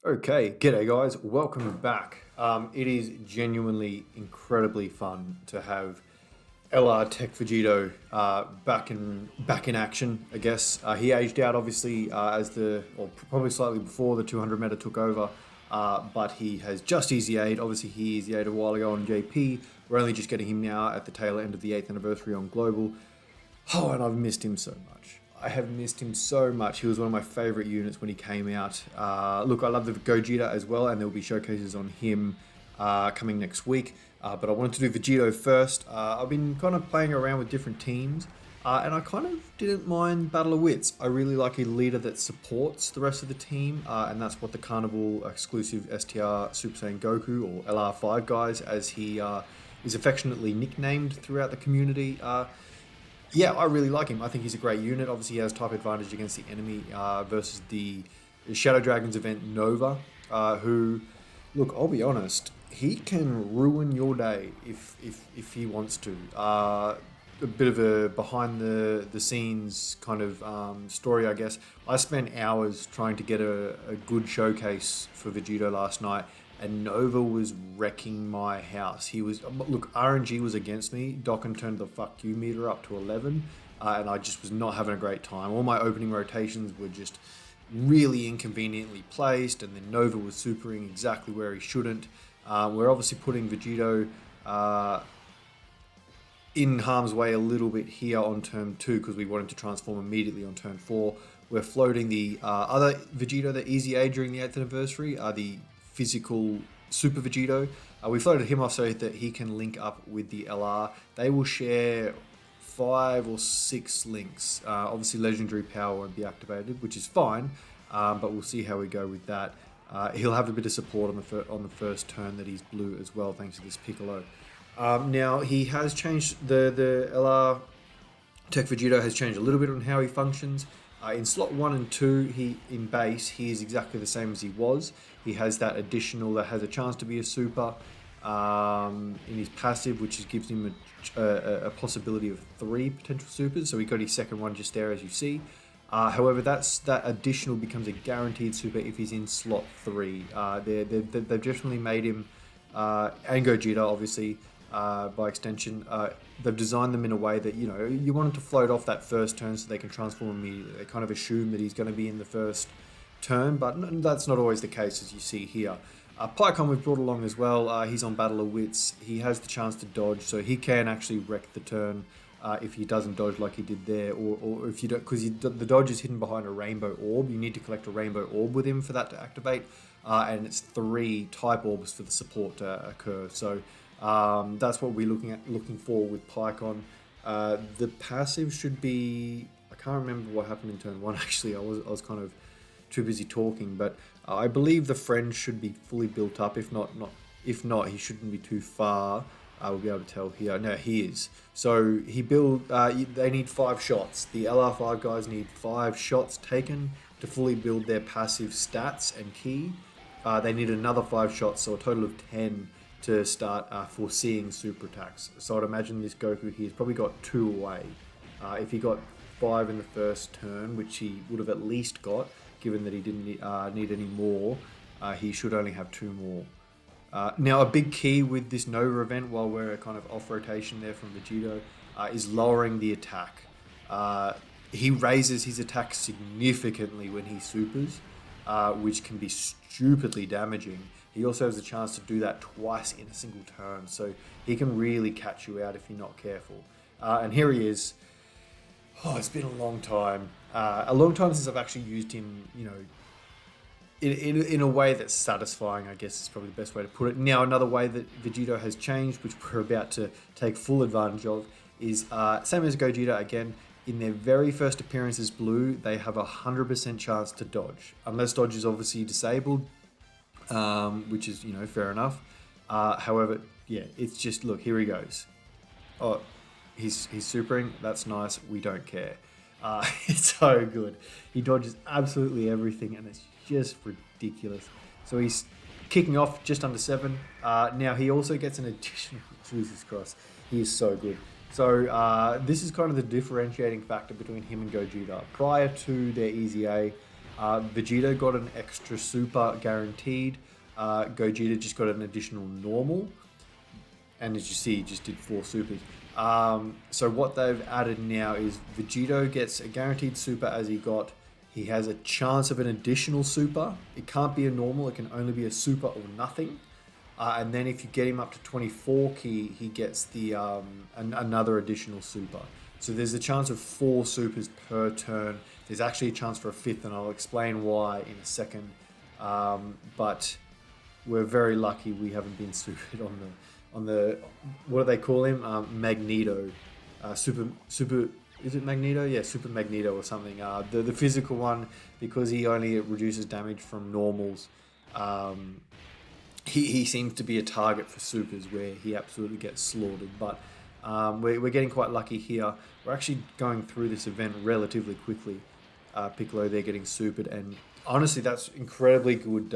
Okay, g'day guys, welcome back. It is genuinely incredibly fun to have LR Tech Vegito back in action. I guess he aged out obviously or probably slightly before the 200 meta took over, but he has just easy aid. Obviously, he easy aid a while ago on JP. We're only just getting him now at the tail end of the 8th anniversary on Global. Oh, and I've missed him so much. I have missed him so much. He was one of my favorite units when he came out. Look, I love the Gogeta as well, and there will be showcases on him coming next week. But I wanted to do Vegito first. I've been kind of playing around with different teams, and I kind of didn't mind Battle of Wits. I really like a leader that supports the rest of the team, and that's what the Carnival exclusive STR Super Saiyan Goku, or LR5 guys, as he is affectionately nicknamed throughout the community. Yeah, I really like him. I think he's a great unit. Obviously, he has type advantage against the enemy versus the Shadow Dragons event Nouva, who, look, I'll be honest, he can ruin your day if he wants to. A bit of a behind the scenes kind of story, I guess. I spent hours trying to get a good showcase for Vegito last night, and Nova was wrecking my house. Look, RNG was against me. Dokkan turned the fuck you meter up to 11, and I just was not having a great time. All my opening rotations were just really inconveniently placed, and then Nova was supering exactly where he shouldn't. We're obviously putting Vegito in harm's way a little bit here on turn 2 because we want him to transform immediately on turn 4. We're floating the other Vegito, the easy aid during the 8th anniversary, the physical Super Vegito. We floated him off so that he can link up with the LR. They will share 5 or 6 links. Obviously, Legendary Power won't be activated, which is fine, but we'll see how we go with that. He'll have a bit of support on the first turn that he's blue as well, thanks to this Piccolo. Now, he has changed, the LR Tech Vegito has changed a little bit on how he functions. In slot 1 and 2, in base, he is exactly the same as he was. He has that additional that has a chance to be a super in his passive, which gives him a possibility of 3 potential supers. So he got his second one just there, as you see. However, that additional becomes a guaranteed super if he's in slot 3. They've definitely made him, and Gogeta, obviously, by extension, they've designed them in a way that, you want him to float off that first turn so they can transform immediately. They kind of assume that he's going to be in the first turn, but that's not always the case, as you see here. Pycon we've brought along as well. He's on Battle of Wits. He has the chance to dodge, so he can actually wreck the turn if he doesn't dodge like he did there, or if you don't, because the dodge is hidden behind a rainbow orb. You need to collect a rainbow orb with him for that to activate, and it's 3 type orbs for the support to occur. So that's what we're looking for with Pycon. The passive should be, I can't remember what happened in turn 1 actually. I was kind of too busy talking, but I believe the friend should be fully built up. If not, he shouldn't be too far. We'll be able to tell here. No, he is. So they need 5 shots. The LR5 guys need 5 shots taken to fully build their passive stats and key. They need another 5 shots, so a total of 10 to start foreseeing super attacks. So I'd imagine this Goku here has probably got 2 away. If he got 5 in the first turn, which he would have at least got, given that he didn't need any more, he should only have 2 more. Now, a big key with this Nova event, while we're kind of off rotation there from Vegito, is lowering the attack. He raises his attack significantly when he supers, which can be stupidly damaging. He also has a chance to do that twice in a single turn, so he can really catch you out if you're not careful. And here he is. Oh, it's been a long time. A long time since I've actually used him, in a way that's satisfying, I guess is probably the best way to put it. Now, another way that Vegito has changed, which we're about to take full advantage of, is same as Gogeta again. In their very first appearance as blue, they have a 100% chance to dodge, unless dodge is obviously disabled, which is, fair enough. However, yeah, it's just, look, here he goes. Oh, he's supering. That's nice. We don't care. It's so good. He dodges absolutely everything, and it's just ridiculous. So he's kicking off just under 7. Now he also gets an additional, Jesus Christ, he is so good. So this is kind of the differentiating factor between him and Gogeta. Prior to their easy A, Vegito got an extra super guaranteed. Gogeta just got an additional normal. And as you see, he just did 4 supers. So what they've added now is Vegito gets a guaranteed super as he got. He has a chance of an additional super. It can't be a normal. It can only be a super or nothing. And then if you get him up to 24 key, he gets the another additional super. So there's a chance of 4 supers per turn. There's actually a chance for a 5th, and I'll explain why in a second. But we're very lucky we haven't been supered on the what do they call him? Magneto. Super. Is it Magneto? Yeah, Super Magneto or something. The physical one, because he only reduces damage from normals. He seems to be a target for supers where he absolutely gets slaughtered. But we're getting quite lucky here. We're actually going through this event relatively quickly. Piccolo, they're getting supered, and honestly, that's incredibly good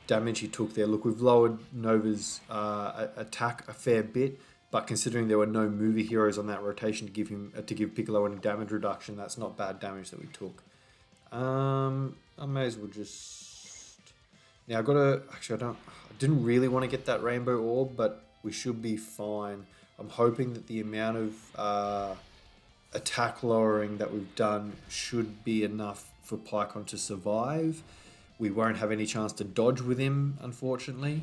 damage he took there. Look, we've lowered Nouva's attack a fair bit, but considering there were no movie heroes on that rotation to give Piccolo any damage reduction, that's not bad damage that we took. I may as well just... Now I've got to... Actually, I didn't really want to get that rainbow orb, but we should be fine. I'm hoping that the amount of attack lowering that we've done should be enough for Pycon to survive. We won't have any chance to dodge with him, unfortunately.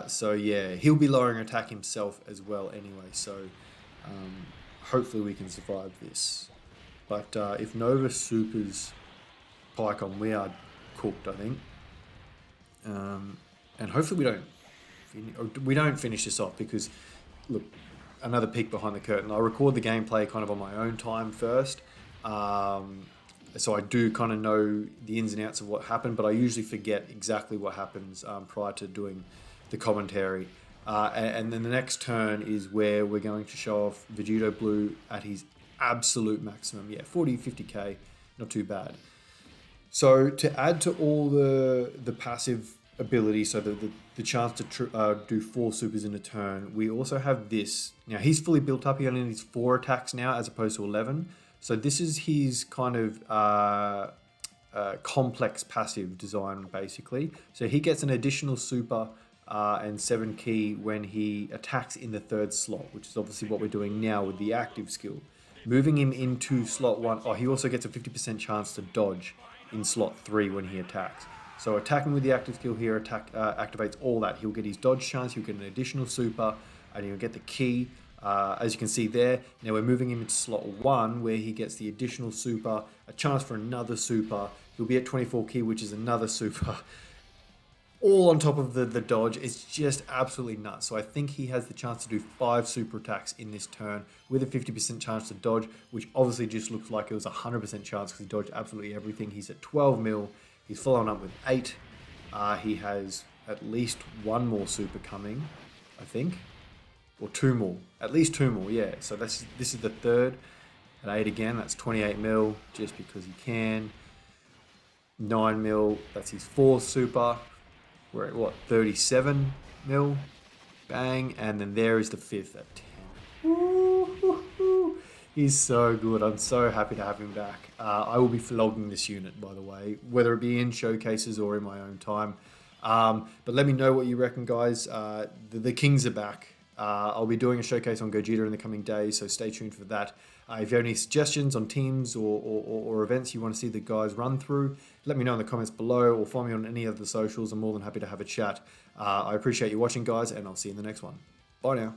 So yeah, he'll be lowering attack himself as well anyway. So hopefully we can survive this. But if Nouva supers Pycon, we are cooked, I think. And hopefully we don't finish this off, because look, another peek behind the curtain. I record the gameplay kind of on my own time first. So I do kind of know the ins and outs of what happened, but I usually forget exactly what happens prior to doing the commentary. And then the next turn is where we're going to show off Vegito Blue at his absolute maximum. Yeah, 40, 50k, not too bad. So to add to all the passive ability, so the chance to do 4 supers in a turn, we also have this. Now he's fully built up. He only needs 4 attacks now as opposed to 11. So this is his kind of complex passive design, basically. So he gets an additional super and 7 key when he attacks in the 3rd slot, which is obviously what we're doing now with the active skill. Moving him into slot 1, he also gets a 50% chance to dodge in slot 3 when he attacks. So attacking with the active skill here activates all that. He'll get his dodge chance, he'll get an additional super, and he'll get the key. As you can see there, now we're moving him into slot 1 where he gets the additional super, a chance for another super. He'll be at 24 key, which is another super. All on top of the dodge. It's just absolutely nuts. So I think he has the chance to do 5 super attacks in this turn with a 50% chance to dodge, which obviously just looks like it was a 100% chance because he dodged absolutely everything. He's at 12 mil. He's following up with 8. He has at least 1 more super coming, I think. Or 2 more. At least 2 more, yeah. So this is the 3rd. At 8 again, that's 28 mil, just because he can. 9 mil, that's his 4th super. We're at what, 37 mil? Bang. And then there is the 5th at 10. Woo-hoo-hoo. He's so good. I'm so happy to have him back. I will be flogging this unit, by the way, whether it be in showcases or in my own time. But let me know what you reckon, guys. The Kings are back. I'll be doing a showcase on Gogeta in the coming days, so stay tuned for that. If you have any suggestions on teams or events you want to see the guys run through, let me know in the comments below, or find me on any of the socials. I'm more than happy to have a chat. I appreciate you watching, guys, and I'll see you in the next one. Bye now.